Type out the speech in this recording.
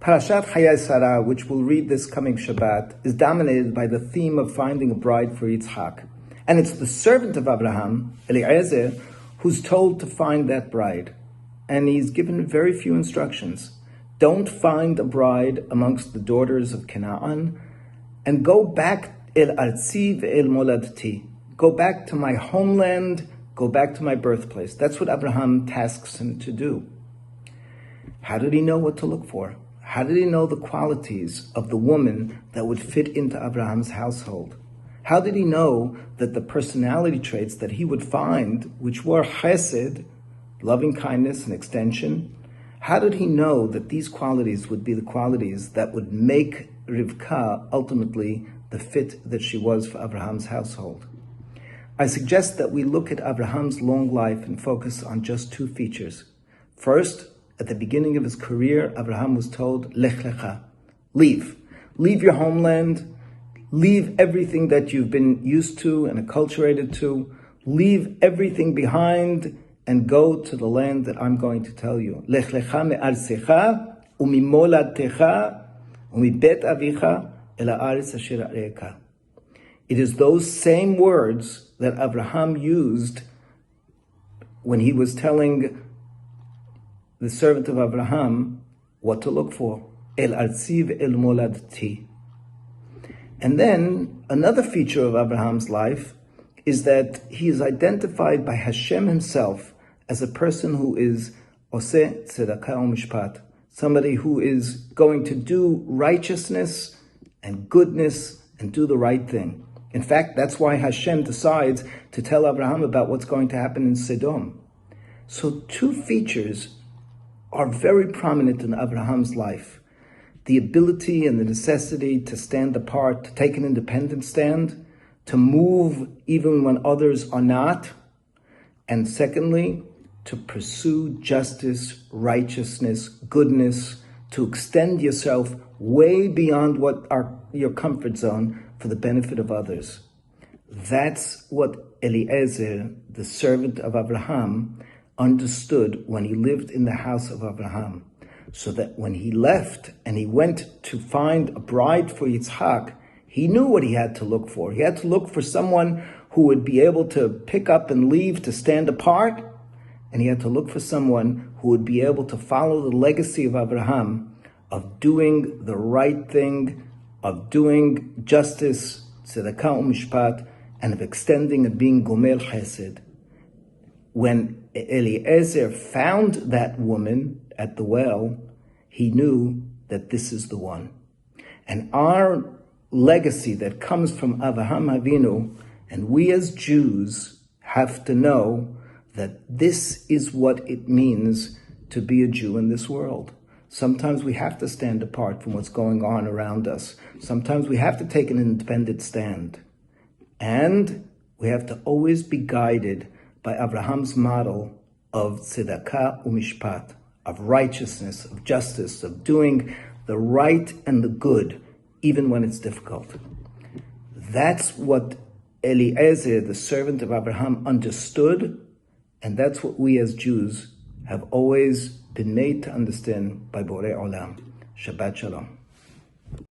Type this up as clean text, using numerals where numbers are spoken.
Parashat Hayei, which we'll read this coming Shabbat, is dominated by the theme of finding a bride for Yitzchak. And it's the servant of Abraham, Eliezer, who's told to find that bride. And he's given very few instructions. Don't find a bride amongst the daughters of Canaan, and go back el artzi ve'el moladti. Go back to my homeland, go back to my birthplace. That's what Abraham tasks him to do. How did he know what to look for? How did he know the qualities of the woman that would fit into Abraham's household? How did he know that the personality traits that he would find, which were chesed, loving kindness and extension, how did he know that these qualities would be the qualities that would make Ribka ultimately the fit that she was for Abraham's household? I suggest that we look at Abraham's long life and focus on just two features. First, at the beginning of his career, Abraham was told, Lech lecha, leave. Leave your homeland, leave everything that you've been used to and acculturated to, leave everything behind and go to the land that I'm going to tell you. Lech lecha me'arsecha u'mimolatecha u'mibet avicha el ha'aretz asher areika. It is those same words that Abraham used when he was telling the servant of Abraham what to look for. El artzi ve'el moladti. And then another feature of Abraham's life is that he is identified by Hashem himself as a person who is oseh tzedakah u'mishpat, somebody who is going to do righteousness and goodness and do the right thing. In fact, that's why Hashem decides to tell Abraham about what's going to happen in Sodom. So two features are very prominent in Abraham's life. The ability and the necessity to stand apart, to take an independent stand, to move even when others are not. And secondly, to pursue justice, righteousness, goodness, to extend yourself way beyond your comfort zone for the benefit of others. That's what Eliezer, the servant of Abraham, understood when he lived in the house of Abraham. So that when he left and he went to find a bride for Yitzchak, he knew what he had to look for. He had to look for someone who would be able to pick up and leave, to stand apart. And he had to look for someone who would be able to follow the legacy of Abraham, of doing the right thing, of doing justice, tzedakah u'mishpat, and of extending and being gomel chesed. When Eliezer found that woman at the well, he knew that this is the one. And our legacy that comes from Avraham Avinu, and we as Jews have to know that this is what it means to be a Jew in this world. Sometimes we have to stand apart from what's going on around us. Sometimes we have to take an independent stand. And we have to always be guided by Abraham's model of tzedakah u'mishpat, of righteousness, of justice, of doing the right and the good, even when it's difficult. That's what Eliezer, the servant of Abraham, understood, and that's what we as Jews have always been made to understand by Borei Olam. Shabbat Shalom.